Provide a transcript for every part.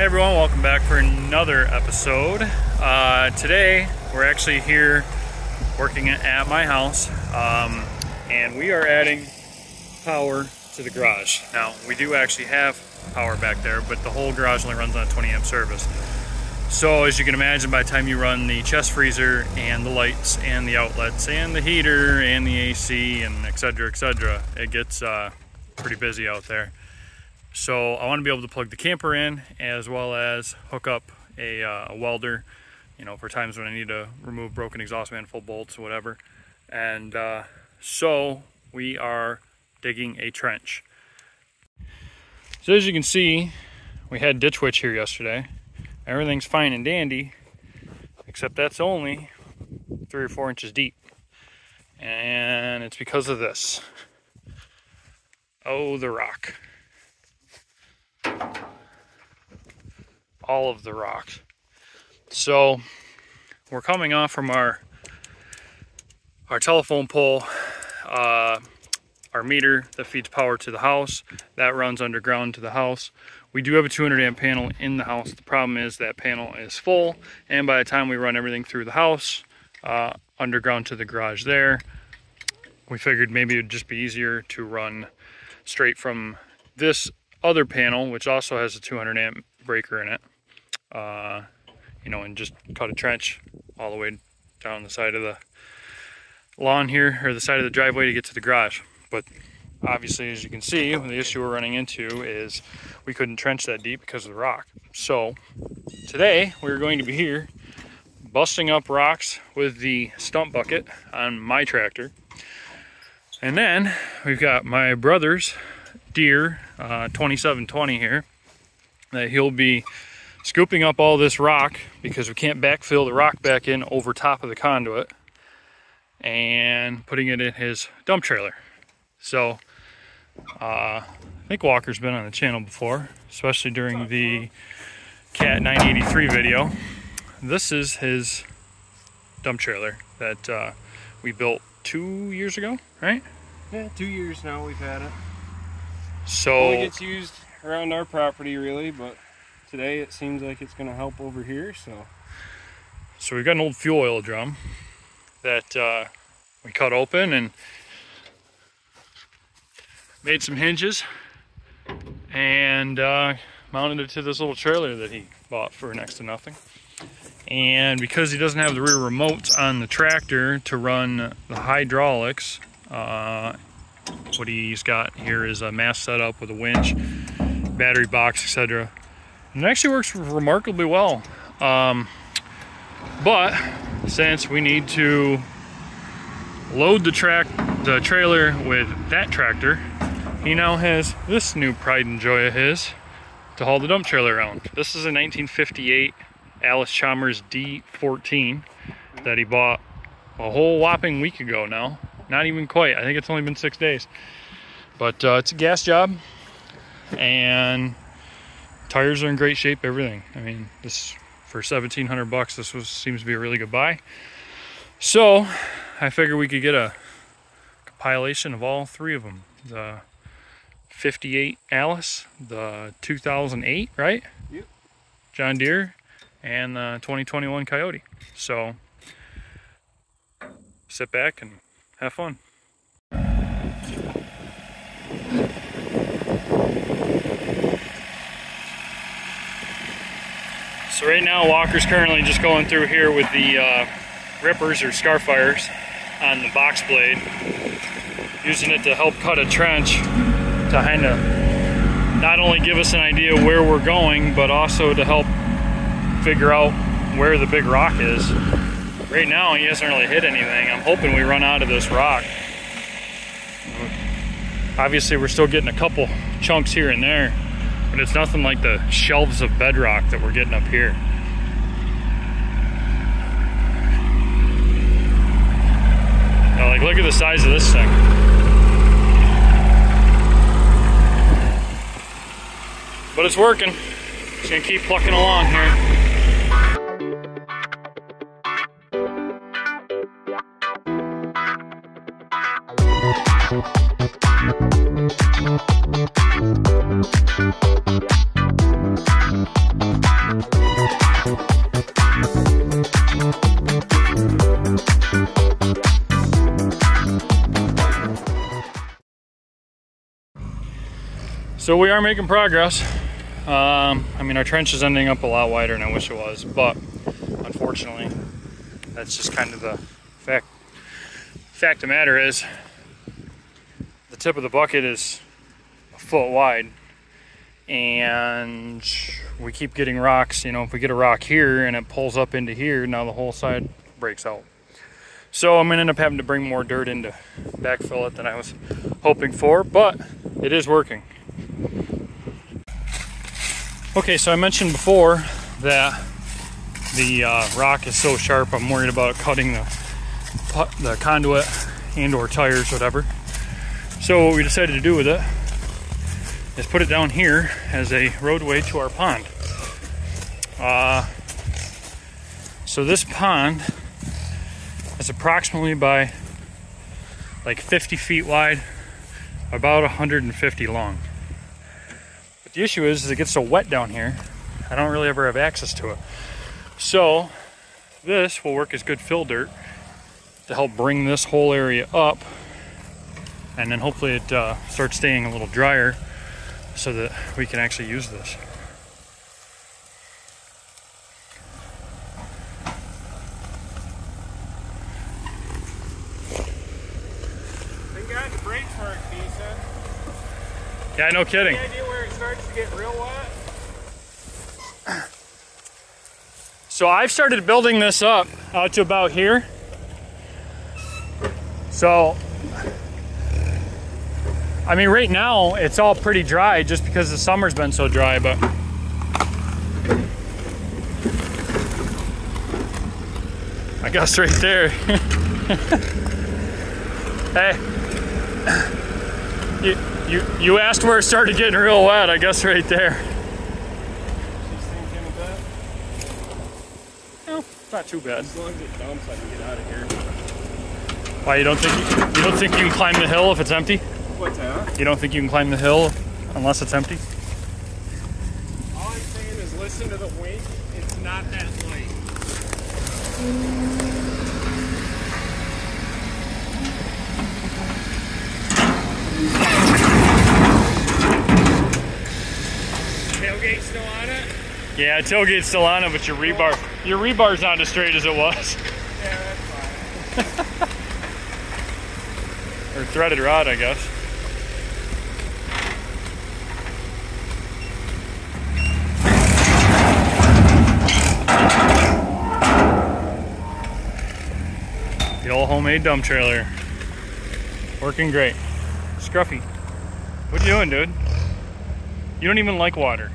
Hey everyone, welcome back for another episode. Today we're actually here working at my house, and we are adding power to the garage. Now, we do actually have power back there, but the whole garage only runs on a 20 amp service. So as you can imagine, by the time you run the chest freezer and the lights and the outlets and the heater and the AC and etc., it gets pretty busy out there. So I want to be able to plug the camper in as well as hook up a welder, you know, for times when I need to remove broken exhaust manifold bolts or whatever. And so we are digging a trench. So as you can see, we had ditch witch here yesterday. Everything's fine and dandy, except that's only 3 or 4 inches deep. And it's because of this. Oh, the rock. All of the rocks. So we're coming off from our telephone pole, our meter that feeds power to the house, that runs underground to the house. We do have a 200 amp panel in the house. The problem is that panel is full, and by the time we run everything through the house, underground to the garage there, we figured maybe it would just be easier to run straight from this other panel, which also has a 200 amp breaker in it, you know, and just cut a trench all the way down the side of the lawn here, or the side of the driveway to get to the garage. But obviously, as you can see, the issue we're running into is we couldn't trench that deep because of the rock. So today we're going to be here busting up rocks with the stump bucket on my tractor. And then we've got my brother's Deere 2720 here, that he'll be scooping up all this rock because we can't backfill the rock back in over top of the conduit, and putting it in his dump trailer. So I think Walker's been on the channel before, especially during the Cat 983 video. This is his dump trailer that we built 2 years ago, right? Yeah, 2 years now we've had it. So only gets used around our property really, but today it seems like it's going to help over here. So we've got an old fuel oil drum that we cut open and made some hinges and mounted it to this little trailer that he bought for next to nothing. And because he doesn't have the rear remote on the tractor to run the hydraulics, what he's got here is a mast setup with a winch, battery box, etc. And it actually works remarkably well. But since we need to load the trailer with that tractor, he now has this new pride and joy of his to haul the dump trailer around. This is a 1958 Allis Chalmers D14 that he bought a whole whopping week ago now. Not even quite. I think it's only been 6 days. But it's a gas job, and tires are in great shape, everything. I mean, this for 1,700 bucks, this seems to be a really good buy. So I figured we could get a compilation of all three of them. The 58 Allis, the 2008, right? Yep. John Deere, and the 2021 Kioti. So sit back and have fun. So right now Walker's currently just going through here with the rippers or scar fires on the box blade, using it to help cut a trench to kind of not only give us an idea where we're going, but also to help figure out where the big rock is. Right now he hasn't really hit anything. I'm hoping we run out of this rock. Obviously we're still getting a couple chunks here and there, but it's nothing like the shelves of bedrock that we're getting up here. Now, like, look at the size of this thing. But it's working. Just gonna keep plucking along here. So we are making progress. I mean, our trench is ending up a lot wider than I wish it was, but unfortunately, that's just kind of the fact. Fact of the matter is, the tip of the bucket is a foot wide, and we keep getting rocks. You know, if we get a rock here and it pulls up into here, now the whole side breaks out. So I'm gonna end up having to bring more dirt in to backfill it than I was hoping for, but it is working. Okay, so I mentioned before that the rock is so sharp, I'm worried about cutting the conduit and or tires, whatever. So what we decided to do with it is put it down here as a roadway to our pond. So this pond is approximately by like 50 feet wide, about 150 long. But the issue is it gets so wet down here, I don't really ever have access to it. So this will work as good fill dirt to help bring this whole area up, and then hopefully it starts staying a little drier so that we can actually use this. Thank God the brakes weren't decent. Yeah, no kidding. Any idea where it starts to get real wet? So I've started building this up out to about here. So, I mean, right now it's all pretty dry just because the summer's been so dry, but I guess right there. Hey, you asked where it started getting real wet, I guess right there. It's not too bad. As long as it dumps, I can get out of here. Why, you don't think you can climb the hill if it's empty? What's that? You don't think you can climb the hill unless it's empty? All I'm saying is listen to the wind. It's not that light. Tailgate still on it? Yeah, tailgate's still on it, but your rebar's not as straight as it was. Yeah, that's fine. Or threaded rod, I guess. The old homemade dump trailer. Working great. Scruffy, what are you doing, dude? You don't even like water.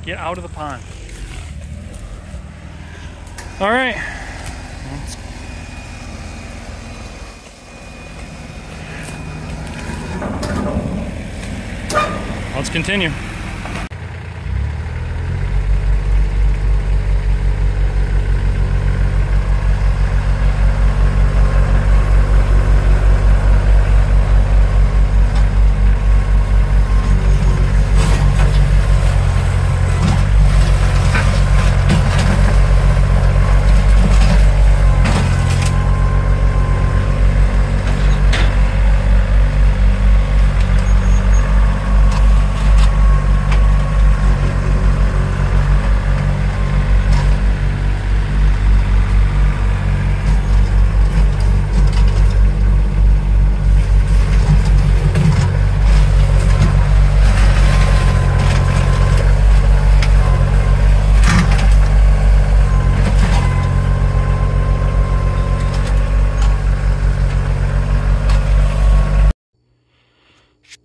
Get out of the pond. All right. Let's continue.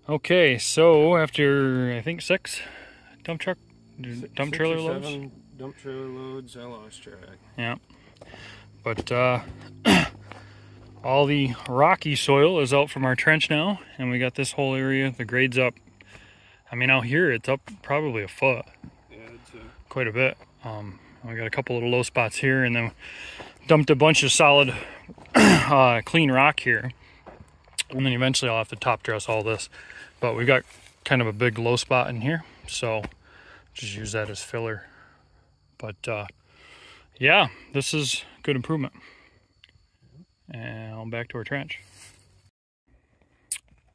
Okay, so after I think 6 dump trailer loads. Dump trailer loads, I lost track. Yeah, but all the rocky soil is out from our trench now, and we got this whole area. The grade's up. I mean, out here it's up probably a foot. Yeah, it's quite a bit. We got a couple little low spots here, and then dumped a bunch of solid, clean rock here. And then eventually I'll have to top dress all this. But we got kind of a big low spot in here, so just use that as filler. But yeah, this is good improvement. And back to our trench.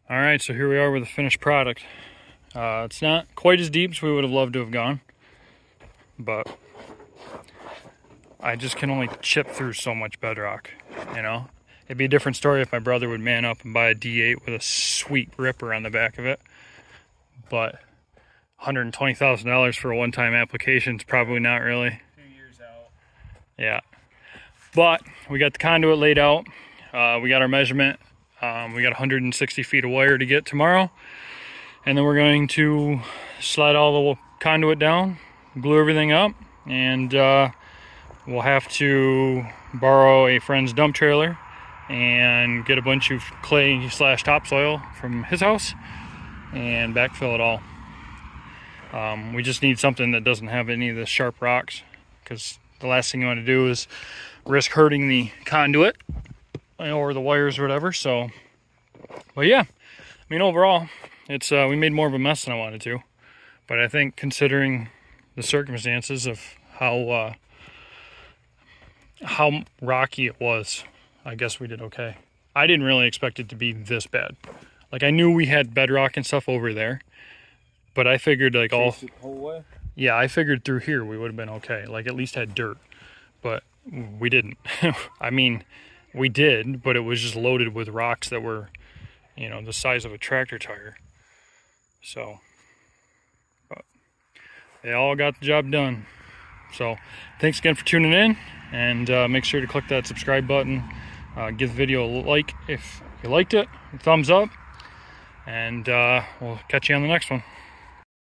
All right, so here we are with the finished product. It's not quite as deep as we would have loved to have gone, but I just can only chip through so much bedrock, you know? It'd be a different story if my brother would man up and buy a D8 with a sweet ripper on the back of it, but $120,000 for a one-time application is probably not really. 2 years out. Yeah, but we got the conduit laid out. We got our measurement. We got 160 feet of wire to get tomorrow, and then we're going to slide all the conduit down, glue everything up, and we'll have to borrow a friend's dump trailer and get a bunch of clay / topsoil from his house and backfill it all. We just need something that doesn't have any of the sharp rocks, because the last thing you want to do is risk hurting the conduit or the wires or whatever. So, but yeah, I mean, overall, it's we made more of a mess than I wanted to, but I think considering the circumstances of how rocky it was, I guess we did okay. I didn't really expect it to be this bad. Like, I knew we had bedrock and stuff over there, but I figured like all the whole way? Yeah, I figured through here we would have been okay. Like, at least had dirt, but we didn't. I mean, we did, but it was just loaded with rocks that were, you know, the size of a tractor tire. So, but they all got the job done. So, thanks again for tuning in, and make sure to click that subscribe button. Give the video a like if you liked it, a thumbs up, and we'll catch you on the next one.